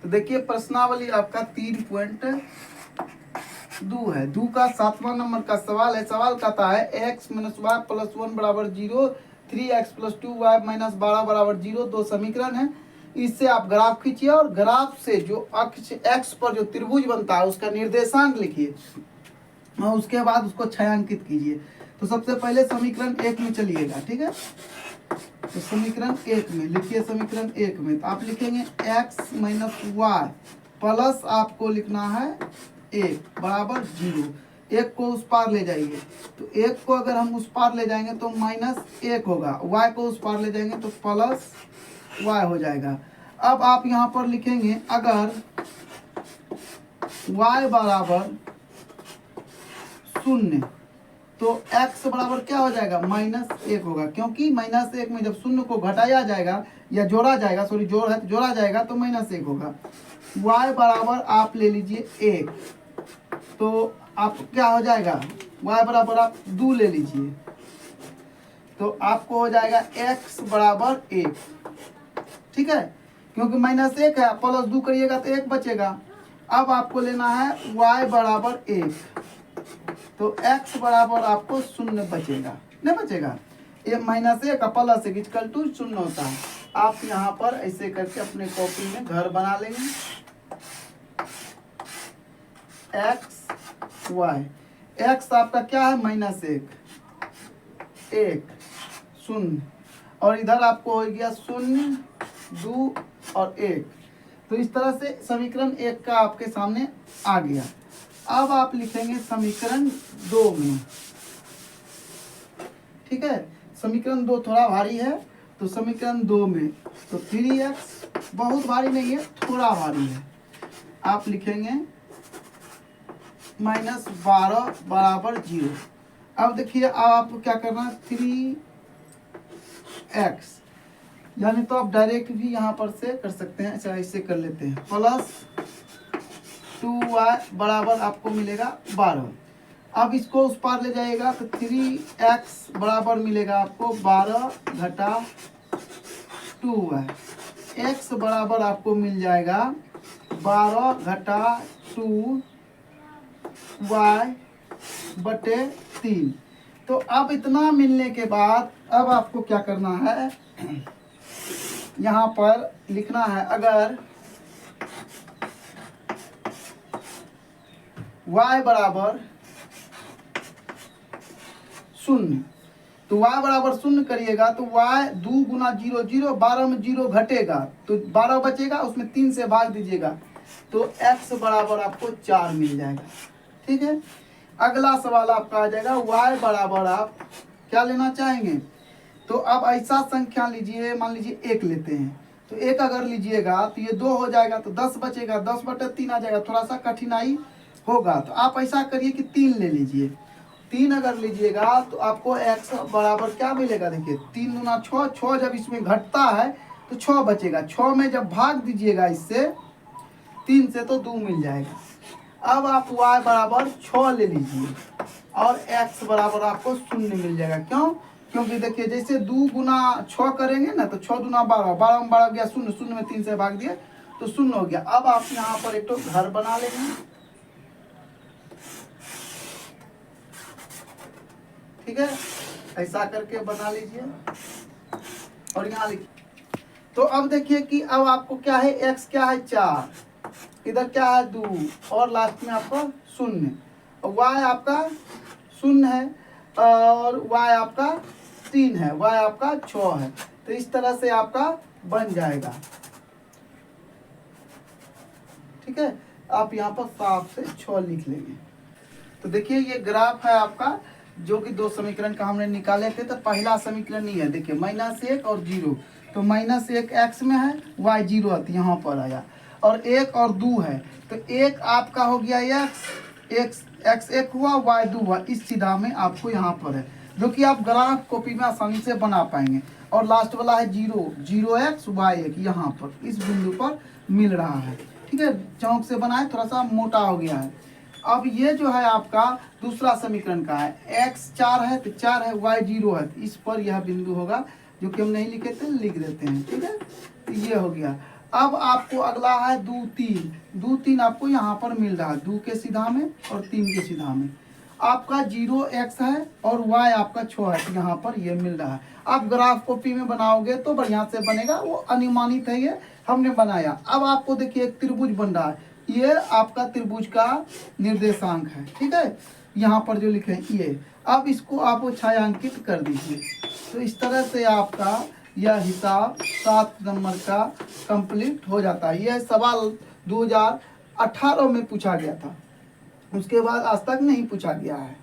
तो देखिए प्रश्नावली आपका 3.2 है। 2 का 7वां नंबर का सवाल है। सवाल कहता है x - y + 1 = 0, 3x + 2y - 12 = 0। दो समीकरण है, इससे आप ग्राफ खींचिए और ग्राफ से जो अक्ष x पर जो त्रिभुज बनता है उसका निर्देशांक लिखिए और उसके बाद उसको छायांकित कीजिए। तो सबसे पहले समीकरण 1 में चलिएगा, ठीक है। तो समीकरण 1 में लिखिए, समीकरण 1 में तो आप लिखेंगे x - y प्लस आपको लिखना है 1 बराबर 0। 1 को उस पार ले जाइए, तो 1 को अगर हम उस पार ले जाएंगे तो -1 होगा, y को उस पार ले जाएंगे तो प्लस y हो जाएगा। अब आप यहाँ पर लिखेंगे अगर y बराबर 0 तो x बराबर क्या हो जाएगा, -1 होगा, क्योंकि -1 में जब 0 को घटाया जाएगा या जोड़ा जाएगा, सॉरी जोड़ है तो जोड़ा जाएगा तो -1 होगा। y बराबर आप ले लीजिए 1, तो आप क्या हो जाएगा, y बराबर आप 2 ले लीजिए, तो आपको हो जाएगा x बराबर 1, ठीक है, क्योंकि -1 है, प्लस 2 करिएगा तो 1 बचेगा। अब आपको लेना है y बराबर 1, तो x बराबर आपको 0 बचेगा, नहीं बचेगा, ये -1 का प्लस 1 = 0 होता है। आप यहाँ पर ऐसे करके अपने कॉपी में घर बना लेंगे, x y, x आपका क्या है -1, 1 0, और इधर आपको हो गया 0 2 और 1। तो इस तरह से समीकरण 1 का आपके सामने आ गया। अब आप लिखेंगे समीकरण 2 में, ठीक है। समीकरण 2 थोड़ा भारी है, तो समीकरण 2 में तो 3x बहुत भारी नहीं है, थोड़ा भारी है। आप लिखेंगे -12 बराबर 0। अब देखिए आपको क्या करना है, 3x यानी तो आप डायरेक्ट भी यहाँ पर से कर सकते हैं, अच्छा इससे कर लेते हैं, प्लस 2y बराबर आपको मिलेगा 12। अब इसको उस पार ले जाइएगा तो 3x बराबर मिलेगा आपको 12 घटा 2y, x बराबर आपको मिल जाएगा 12 घटा 2y बटे 3। तो अब इतना मिलने के बाद अब आपको क्या करना है, यहाँ पर लिखना है अगर y बराबर 0, तो y बराबर 0 करिएगा तो y 2 गुना 0 0, 12 में 0 घटेगा तो 12 बचेगा, उसमें 3 से भाग दीजिएगा तो x बराबर आपको 4 मिल जाएगा, ठीक है। अगला सवाल आपका आ जाएगा y बराबर आप क्या लेना चाहेंगे, तो अब ऐसा संख्या लीजिए, मान लीजिए 1 लेते हैं, तो 1 अगर लीजिएगा तो ये 2 हो जाएगा तो 10 बचेगा, 10 बटे 3 आ जाएगा, थोड़ा सा कठिनाई होगा, तो आप ऐसा करिए कि 3 ले लीजिए। 3 अगर लीजिएगा तो आपको x बराबर क्या मिलेगा, देखिए 3 गुना 6, 6 जब इसमें घटता है तो 6 बचेगा, 6 में जब भाग दीजिएगा इससे 3 से तो 2 मिल जाएगा। अब आप y बराबर 6 ले लीजिए और x बराबर आपको 0 मिल जाएगा, क्यों, क्योंकि देखिए जैसे 2 गुना 6 करेंगे ना तो 6 दूना 12, 12 में 12 गया 0, 0 में 3 से भाग दिए तो 0 हो गया। अब आप यहाँ पर एक तो घर बना लेंगे, ठीक है, ऐसा करके बना लीजिए और यहाँ लिखिए। तो अब देखिए कि अब आपको क्या है, x क्या है 4, इधर क्या है 2 और लास्ट में आपका 0, और y आपका 0 है और y आपका 3 है, y आपका 6 है। तो इस तरह से आपका बन जाएगा, ठीक है। आप यहाँ पर साफ से 6 लिख लेंगे। तो देखिए ये ग्राफ है आपका, जो कि 2 समीकरण का हमने निकाले थे। तो पहला समीकरण ही है, देखिए -1 और 0, तो -1 x में है, y 0 है तो यहाँ पर आया, और 1 और 2 है तो 1 आपका हो गया x 1 हुआ, y 2 हुआ, इस सीधा में आपको यहाँ पर है, जो कि आप ग्राफ कॉपी में आसानी से बना पाएंगे। और लास्ट वाला है 0, 0x y 1 यहाँ पर इस बिंदु पर मिल रहा है, ठीक है। चौक से बनाए, थोड़ा सा मोटा हो गया है। अब ये जो है आपका दूसरा समीकरण का है, x 4 है तो 4 है, y 0 है, इस पर यह बिंदु होगा, जो कि हम नहीं लिखे थे, लिख देते हैं, ठीक है। तो ये हो गया। अब आपको अगला है 2 3, 2 3 आपको यहाँ पर मिल रहा है 2 के सीधा में और 3 के सीधा में। आपका 0x है और y आपका 6 है, यहाँ पर ये मिल रहा है। आप ग्राफ कॉपी में बनाओगे तो बढ़िया से बनेगा, वो अनुमानित है, ये हमने बनाया। अब आपको देखिए एक त्रिभुज बन रहा है, ये आपका त्रिभुज का निर्देशांक है, ठीक है, यहाँ पर जो लिखे हैं ये। अब इसको आप छायांकित कर दीजिए। तो इस तरह से आपका यह हिसाब 7 नंबर का कंप्लीट हो जाता है। यह सवाल 2018 में पूछा गया था, उसके बाद आज तक नहीं पूछा गया है।